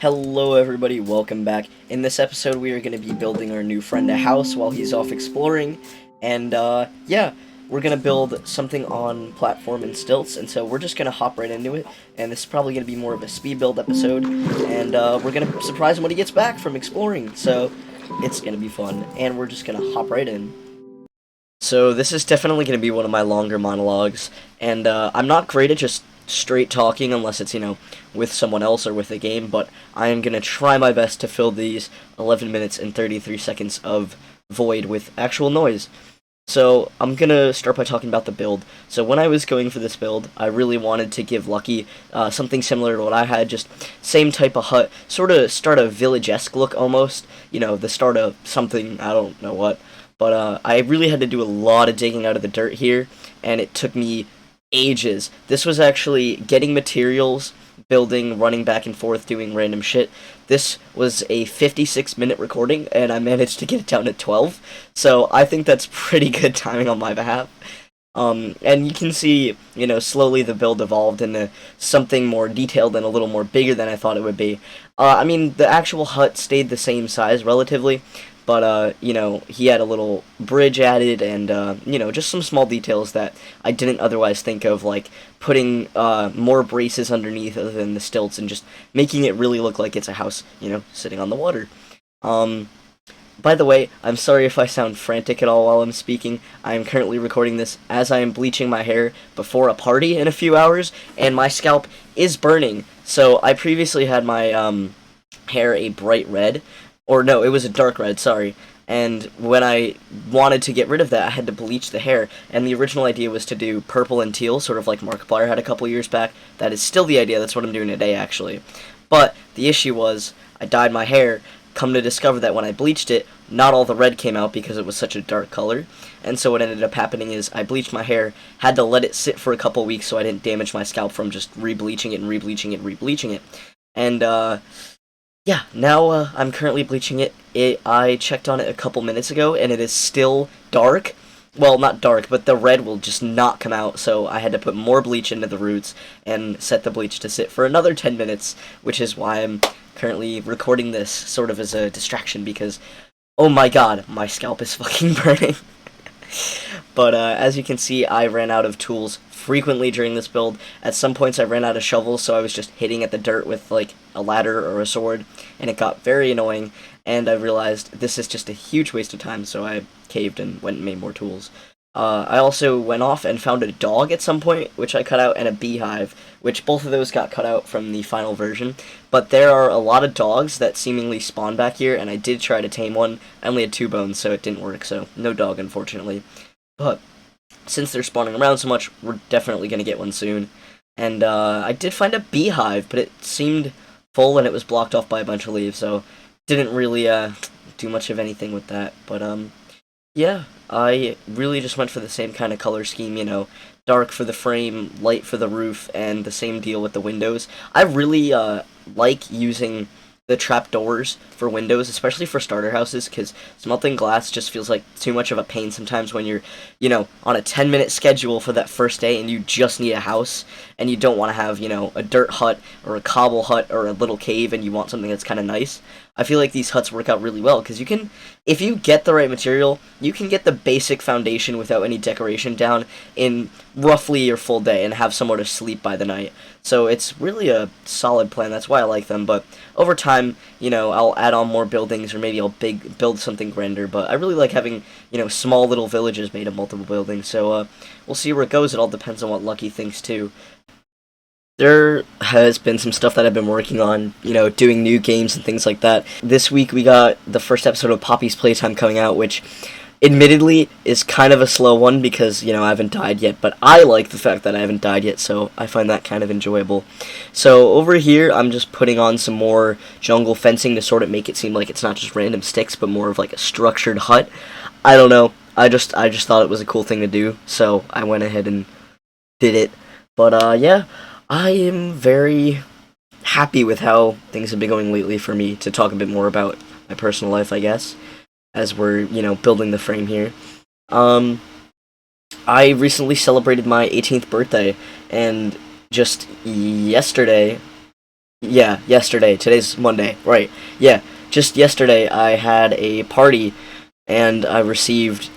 Hello everybody, welcome back. In this episode we are going to be building our new friend a house while he's off exploring, and yeah, we're going to build something on platform and stilts, and so we're just going to hop right into it, and this is probably going to be more of a speed build episode, and we're going to surprise him when he gets back from exploring, so it's going to be fun, and we're just going to hop right in. So this is definitely going to be one of my longer monologues, and I'm not great at just straight talking unless it's, with someone else or with a game, but I am going to try my best to fill these 11 minutes and 33 seconds of void with actual noise. So I'm going to start by talking about the build. So when I was going for this build, I really wanted to give Lucky something similar to what I had, just same type of hut, sort of start a village-esque look almost, the start of something, I don't know what. But I really had to do a lot of digging out of the dirt here, and it took me ages. This was actually getting materials, building, running back and forth, doing random shit. This was a 56-minute recording, and I managed to get it down to 12, so I think that's pretty good timing on my behalf. And you can see, slowly the build evolved into something more detailed and a little more bigger than I thought it would be. I mean, the actual hut stayed the same size relatively, but, he had a little bridge added and, just some small details that I didn't otherwise think of, like putting more braces underneath other than the stilts and just making it really look like it's a house, sitting on the water. By the way, I'm sorry if I sound frantic at all while I'm speaking. I am currently recording this as I am bleaching my hair before a party in a few hours, and my scalp is burning. So I previously had my hair a bright red, or no, it was a dark red, sorry. And when I wanted to get rid of that, I had to bleach the hair. And the original idea was to do purple and teal, sort of like Markiplier had a couple years back. That is still the idea, that's what I'm doing today, actually. But the issue was, I dyed my hair, come to discover that when I bleached it, not all the red came out because it was such a dark color. And so what ended up happening is I bleached my hair, had to let it sit for a couple weeks so I didn't damage my scalp from just re-bleaching it and re-bleaching it and re-bleaching it. And, yeah, now I'm currently bleaching it. I checked on it a couple minutes ago, and it is still dark. Well, not dark, but the red will just not come out, so I had to put more bleach into the roots and set the bleach to sit for another 10 minutes, which is why I'm currently recording this sort of as a distraction, because, oh my god, my scalp is fucking burning. But as you can see, I ran out of tools frequently during this build. At some points I ran out of shovels, so I was just hitting at the dirt with like a ladder or a sword, and it got very annoying, and I realized this is just a huge waste of time, so I caved and went and made more tools. I also went off and found a dog at some point, which I cut out, and a beehive, which both of those got cut out from the final version. But there are a lot of dogs that seemingly spawn back here, and I did try to tame one. I only had 2 bones, so it didn't work, so no dog, unfortunately. But since they're spawning around so much, we're definitely going to get one soon. And I did find a beehive, but it seemed full and it was blocked off by a bunch of leaves, so didn't really do much of anything with that. But yeah, I really just went for the same kind of color scheme, dark for the frame, light for the roof, and the same deal with the windows. I really like using the trapdoors for windows, especially for starter houses, because smelting glass just feels like too much of a pain sometimes when you're, on a 10-minute schedule for that first day and you just need a house, and you don't want to have, a dirt hut or a cobble hut or a little cave, and you want something that's kind of nice. I feel like these huts work out really well, because you can, if you get the right material, you can get the basic foundation without any decoration down in roughly your full day and have somewhere to sleep by the night. So it's really a solid plan, that's why I like them, but over time, I'll add on more buildings, or maybe I'll build something grander, but I really like having, small little villages made of multiple buildings, so we'll see where it goes. It all depends on what Lucky thinks, too. There has been some stuff that I've been working on, doing new games and things like that. This week we got the first episode of Poppy's Playtime coming out, which admittedly is kind of a slow one because, I haven't died yet, but I like the fact that I haven't died yet, so I find that kind of enjoyable. So over here, I'm just putting on some more jungle fencing to sort of make it seem like it's not just random sticks, but more of like a structured hut. I don't know, I just thought it was a cool thing to do, so I went ahead and did it. But yeah, I am very happy with how things have been going lately for me, to talk a bit more about my personal life, I guess, as we're, building the frame here. I recently celebrated my 18th birthday, and just yesterday, Yeah, yesterday. Today's Monday. Right. Yeah. Just yesterday I had a party and I received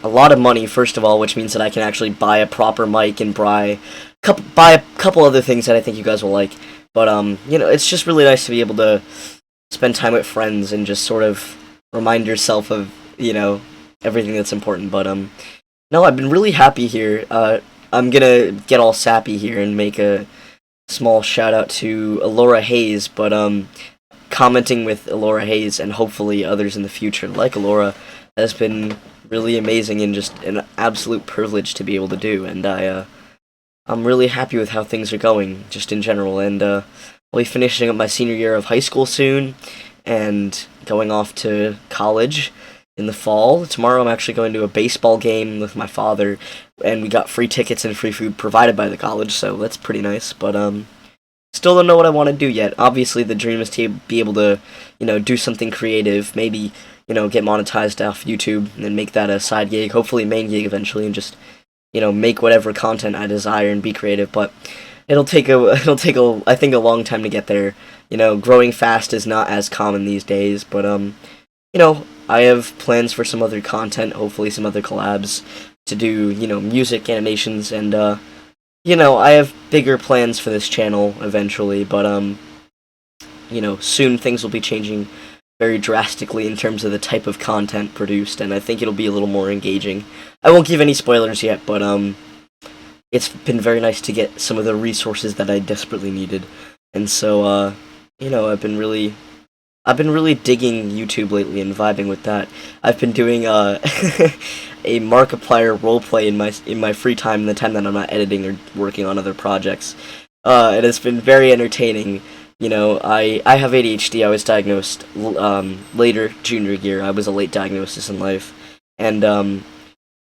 a lot of money first of all, which means that I can actually buy a proper mic and buy a couple other things that I think you guys will like. But it's just really nice to be able to spend time with friends and just sort of remind yourself of, everything that's important. But no, I've been really happy here. I'm gonna get all sappy here and make a small shout out to Alora Hayes, but commenting with Alora Hayes and hopefully others in the future like Alora has been really amazing and just an absolute privilege to be able to do. And I'm really happy with how things are going, just in general. And I'll be finishing up my senior year of high school soon, and going off to college in the fall. Tomorrow, I'm actually going to a baseball game with my father, and we got free tickets and free food provided by the college, so that's pretty nice. But still don't know what I want to do yet. Obviously, the dream is to be able to, do something creative. Maybe, get monetized off YouTube and then make that a side gig. Hopefully, a main gig eventually, and just make whatever content I desire and be creative. But I think a long time to get there. Growing fast is not as common these days. But I have plans for some other content. Hopefully, some other collabs to do. Music, animations, and I have bigger plans for this channel eventually. But soon things will be changing very drastically in terms of the type of content produced, and I think it'll be a little more engaging. I won't give any spoilers yet, but it's been very nice to get some of the resources that I desperately needed, and so I've been really digging YouTube lately and vibing with that. I've been doing a Markiplier roleplay in my free time, in the time that I'm not editing or working on other projects. It has been very entertaining. I have ADHD. I was diagnosed later junior year. I was a late diagnosis in life, and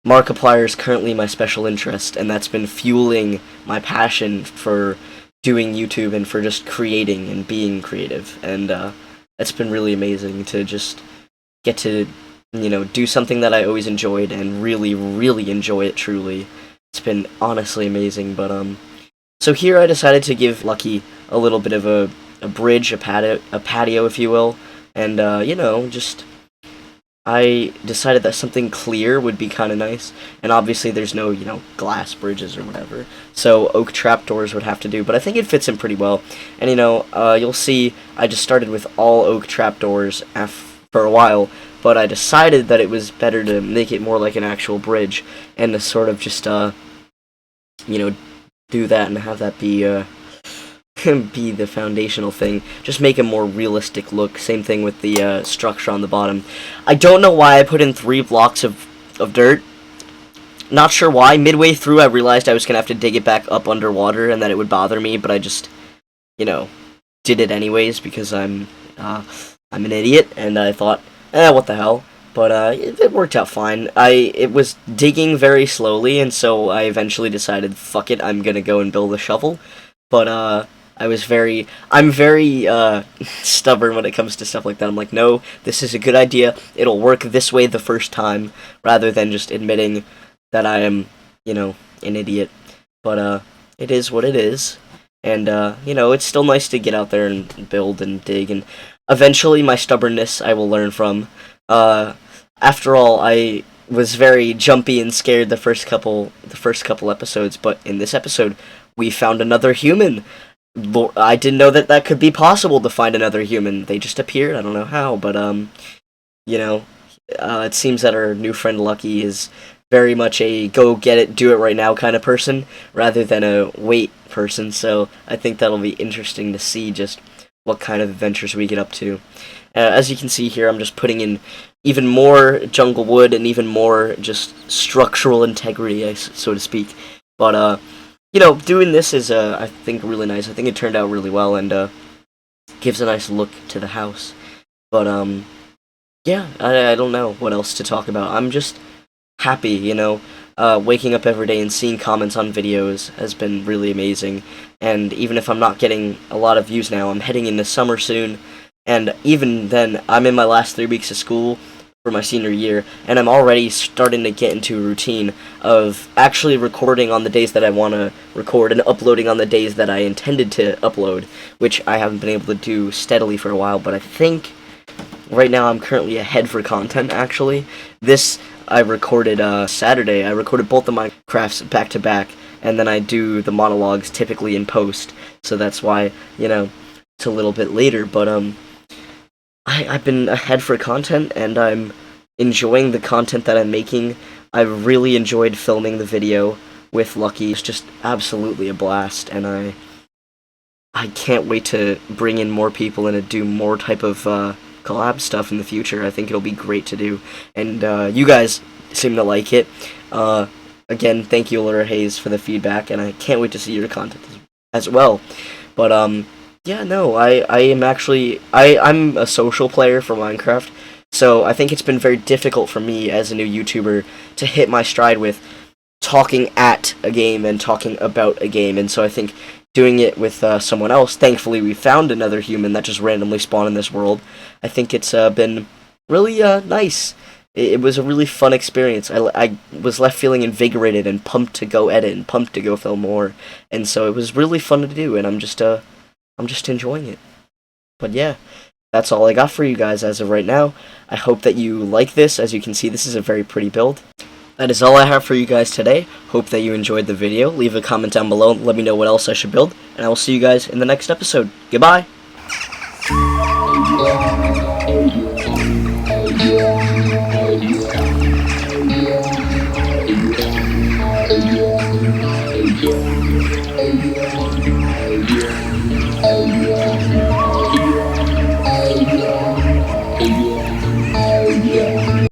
Markiplier is currently my special interest, and that's been fueling my passion for doing YouTube and for just creating and being creative. And it's been really amazing to just get to do something that I always enjoyed and really, really enjoy it truly. It's been honestly amazing. But so here I decided to give Lucky a little bit of a bridge, a patio, if you will, and just I decided that something clear would be kind of nice, and obviously there's no glass bridges or whatever, so oak trapdoors would have to do, but I think it fits in pretty well. And you'll see I just started with all oak trapdoors for a while, but I decided that it was better to make it more like an actual bridge and to sort of just do that and have that be be the foundational thing. Just make a more realistic look. Same thing with the structure on the bottom. I don't know why I put in 3 blocks of dirt. Not sure why. Midway through I realized I was going to have to dig it back up underwater and that it would bother me, but I just, did it anyways because I'm an idiot, and I thought, what the hell. But it worked out fine. It was digging very slowly, and so I eventually decided, fuck it, I'm going to go and build a shovel. But I'm very stubborn when it comes to stuff like that. I'm like, no, this is a good idea. It'll work this way the first time, rather than just admitting that I am, an idiot. But it is what it is. And, it's still nice to get out there and build and dig. And eventually my stubbornness I will learn from. After all, I was very jumpy and scared the first couple episodes, but in this episode, we found another human. I didn't know that could be possible to find another human. They just appeared. I don't know how, but it seems that our new friend Lucky is very much a go get it, do it right now kind of person, rather than a wait person. So I think that'll be interesting to see just what kind of adventures we get up to. As you can see here, I'm just putting in even more jungle wood and even more just structural integrity, so to speak. But doing this is, I think, really nice. I think it turned out really well, and gives a nice look to the house. But, yeah, I don't know what else to talk about. I'm just happy, waking up every day and seeing comments on videos has been really amazing. And even if I'm not getting a lot of views now, I'm heading into summer soon, and even then, I'm in my last 3 weeks of school. for my senior year, and I'm already starting to get into a routine of actually recording on the days that I want to record and uploading on the days that I intended to upload, which I haven't been able to do steadily for a while, but I think right now I'm currently ahead for content, actually. This I recorded Saturday. I recorded both of my crafts back to back, and then I do the monologues typically in post, so that's why, it's a little bit later, but I've been ahead for content, and I'm enjoying the content that I'm making. I've really enjoyed filming the video with Lucky. It's just absolutely a blast, and I can't wait to bring in more people and to do more type of collab stuff in the future. I think it'll be great to do, and you guys seem to like it. Again, thank you, Laura Hayes, for the feedback, and I can't wait to see your content as well. But yeah, no, I am actually I'm a social player for Minecraft, so I think it's been very difficult for me as a new YouTuber to hit my stride with talking at a game and talking about a game, and so I think doing it with someone else, thankfully we found another human that just randomly spawned in this world. I think it's been really nice. It was a really fun experience. I was left feeling invigorated and pumped to go edit and pumped to go film more, and so it was really fun to do, and I'm just enjoying it. But yeah, that's all I got for you guys as of right now. I hope that you like this. As you can see, this is a very pretty build. That is all I have for you guys today. Hope that you enjoyed the video. Leave a comment down below and let me know what else I should build, and I will see you guys in the next episode. Goodbye!